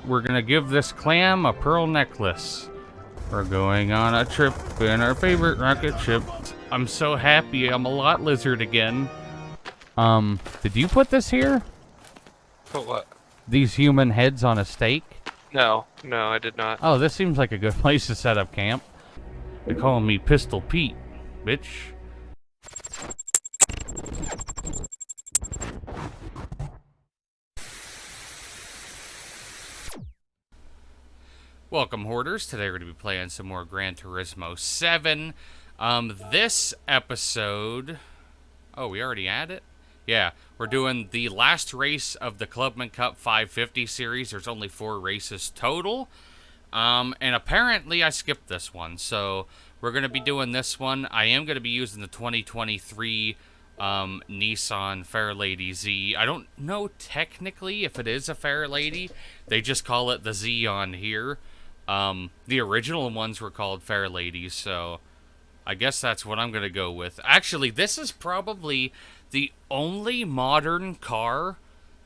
we're gonna give this clam a pearl necklace. We're going on a trip in our favorite rocket ship. I'm so happy I'm a lot lizard again. Did you put this here? Put what? These human heads on a stake? No, I did not. Oh, this seems like a good place to set up camp. They're calling me Pistol Pete, bitch. Welcome, Hoarders. Today we're going to be playing some more Gran Turismo 7. This episode... Oh, we already had it? Yeah, we're doing the last race of the Clubman Cup 550 series. There's only 4 races total. And apparently I skipped this one, so we're going to be doing this one. I am going to be using the 2023 Nissan Fairlady Z. I don't know technically if it is a Fairlady. They just call it the Z on here. The original ones were called Fairladies, so I guess that's what I'm going to go with. Actually, this is probably the only modern car,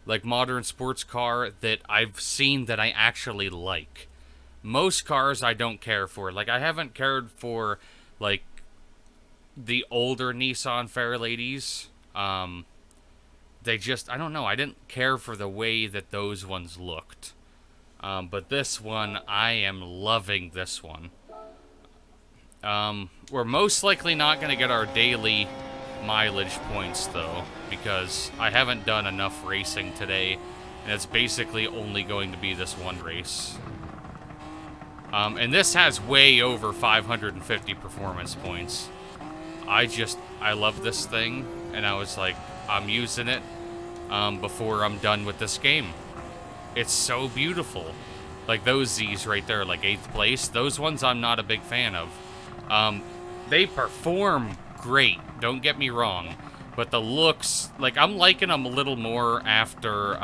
like modern sports car, that I've seen that I actually like. Most cars I don't care for. Like, I haven't cared for, like, the older Nissan Fairladies. They just, I don't know, I didn't care for the way that those ones looked. But this one, I am loving this one. We're most likely not going to get our daily mileage points, though, because I haven't done enough racing today, and it's basically only going to be this one race. And this has way over 550 performance points. I love this thing, and I was like, I'm using it before I'm done with this game. It's so beautiful. Like those Z's right there, like 8th place, those ones I'm not a big fan of. They perform great, don't get me wrong, but the looks, like I'm liking them a little more after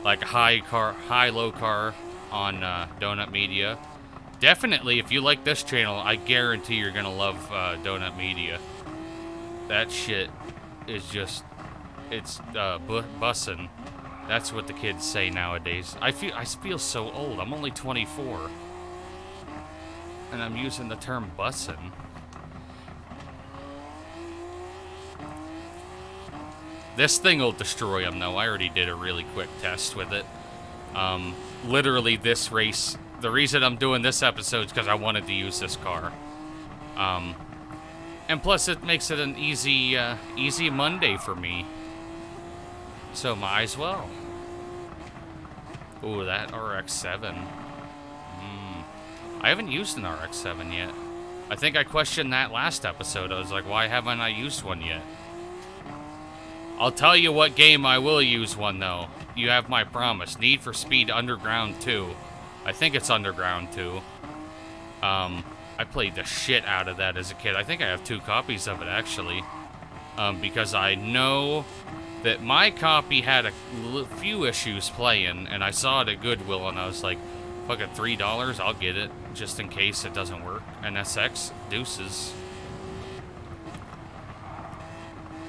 like high-low car on Donut Media. Definitely, if you like this channel, I guarantee you're gonna love Donut Media. That shit is just, it's bussin'. That's what the kids say nowadays. I feel so old. I'm only 24. And I'm using the term bussin'. This thing will destroy them, though. I already did a really quick test with it. Literally, this race... The reason I'm doing this episode is because I wanted to use this car. And plus, it makes it an easy Monday for me. So, might as well. Ooh, that RX-7. I haven't used an RX-7 yet. I think I questioned that last episode. I was like, why haven't I used one yet? I'll tell you what game I will use one, though. You have my promise. Need for Speed Underground 2. I think it's Underground 2. I played the shit out of that as a kid. I think I have 2 copies of it, actually. Because I know that my copy had a few issues playing, and I saw it at Goodwill, and I was like, fucking $3, I'll get it, just in case it doesn't work. NSX, deuces.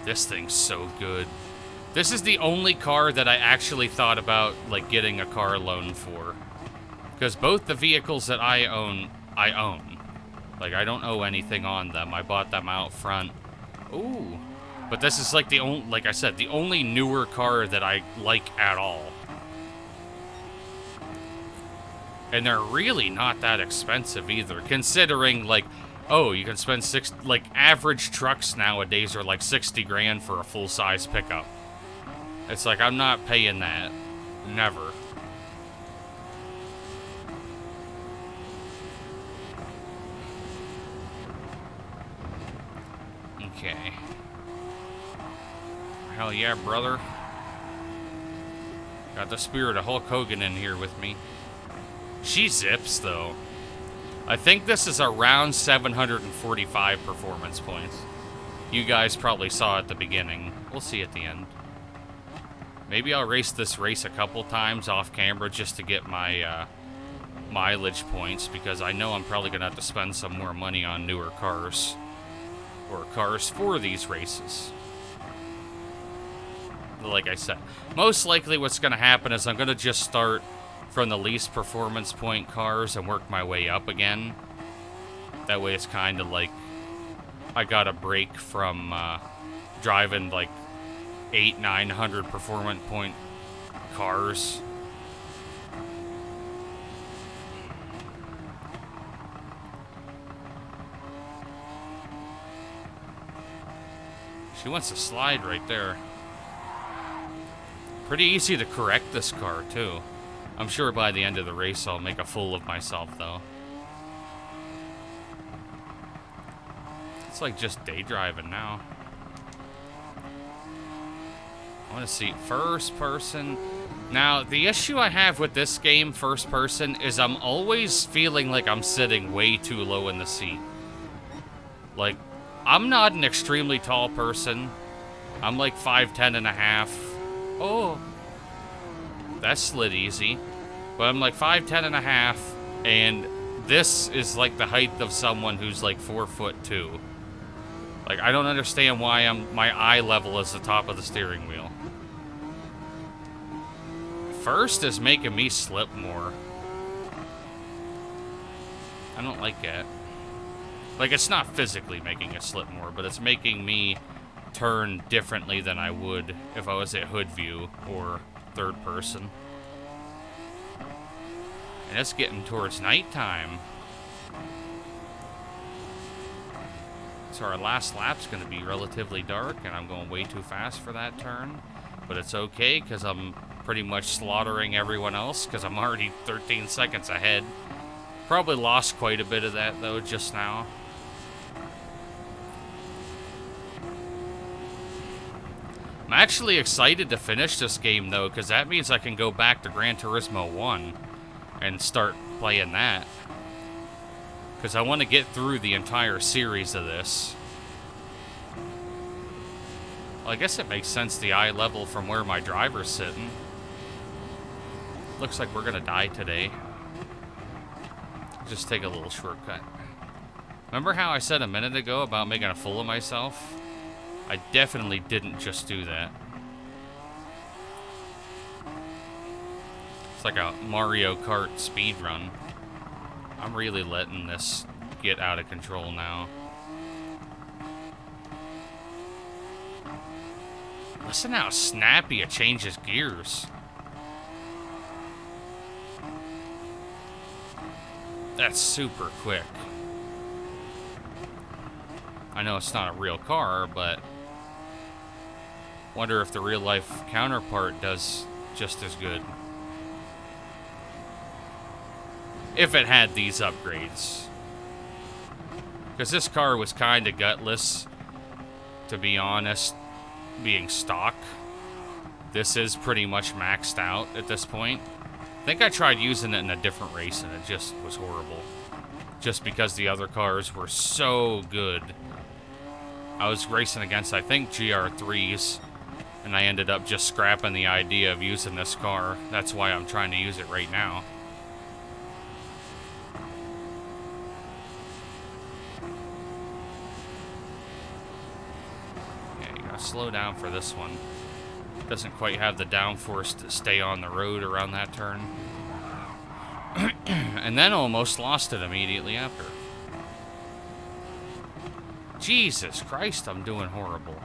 This thing's so good. This is the only car that I actually thought about, like, getting a car loan for. Because both the vehicles that I own. Like, I don't owe anything on them. I bought them out front. Ooh. But this is like the only, like I said, the only newer car that I like at all. And they're really not that expensive either, considering, like, oh, you can spend like, average trucks nowadays are like 60 grand for a full-size pickup. It's like, I'm not paying that. Never. Okay. Hell yeah, brother. Got the spirit of Hulk Hogan in here with me. She zips, though. I think this is around 745 performance points. You guys probably saw at the beginning. We'll see at the end. Maybe I'll race this race a couple times off camera just to get my mileage points, because I know I'm probably going to have to spend some more money on newer cars. Or cars for these races. Like I said, most likely what's going to happen is I'm going to just start from the least performance point cars and work my way up again. That way it's kind of like I got a break from driving like 800-900 performance point cars. She wants to slide right there. Pretty easy to correct this car, too. I'm sure by the end of the race I'll make a fool of myself, though. It's like just day driving now. I want to see first person. Now, the issue I have with this game, first person, is I'm always feeling like I'm sitting way too low in the seat. Like, I'm not an extremely tall person. I'm like 5'10" and a half. Oh, that slid easy. But I'm like 5'10" and a half, and this is like the height of someone who's like 4'2". Like, I don't understand why my eye level is the top of the steering wheel. First is making me slip more. I don't like that. Like, it's not physically making it slip more, but it's making me turn differently than I would if I was at hood view or third person. And it's getting towards nighttime. So our last lap's going to be relatively dark, and I'm going way too fast for that turn. But it's okay, because I'm pretty much slaughtering everyone else, because I'm already 13 seconds ahead. Probably lost quite a bit of that, though, just now. I'm actually excited to finish this game, though, because that means I can go back to Gran Turismo 1 and start playing that. Because I want to get through the entire series of this. Well, I guess it makes sense, the eye level from where my driver's sitting. Looks like we're going to die today. Just take a little shortcut. Remember how I said a minute ago about making a fool of myself? I definitely didn't just do that. It's like a Mario Kart speedrun. I'm really letting this get out of control now. Listen how snappy it changes gears. That's super quick. I know it's not a real car, but wonder if the real life counterpart does just as good. If it had these upgrades. Because this car was kind of gutless, to be honest, being stock. This is pretty much maxed out at this point. I think I tried using it in a different race and it just was horrible. Just because the other cars were so good. I was racing against, I think, GR3s, and I ended up just scrapping the idea of using this car. That's why I'm trying to use it right now. Yeah, you gotta slow down for this one. Doesn't quite have the downforce to stay on the road around that turn. And then almost lost it immediately after. Jesus Christ, I'm doing horrible.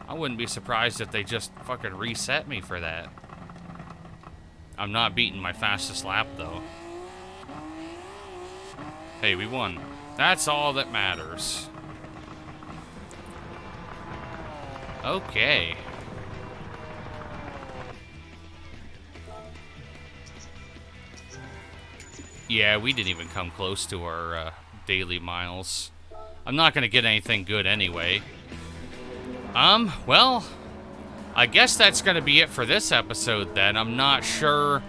I wouldn't be surprised if they just fucking reset me for that. I'm not beating my fastest lap, though. Hey, we won. That's all that matters. Okay. Yeah, we didn't even come close to our daily miles. I'm not going to get anything good anyway. Well, I guess that's going to be it for this episode then. I'm not sure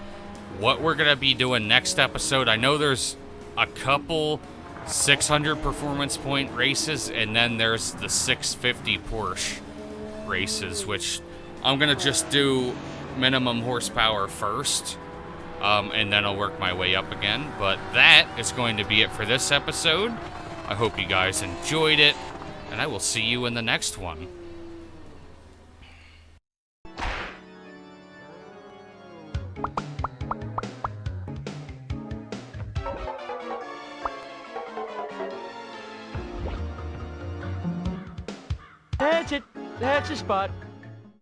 what we're going to be doing next episode. I know there's a couple 600 performance point races, and then there's the 650 Porsche races, which I'm going to just do minimum horsepower first. And then I'll work my way up again. But that is going to be it for this episode. I hope you guys enjoyed it, and I will see you in the next one. That's it. That's the spot.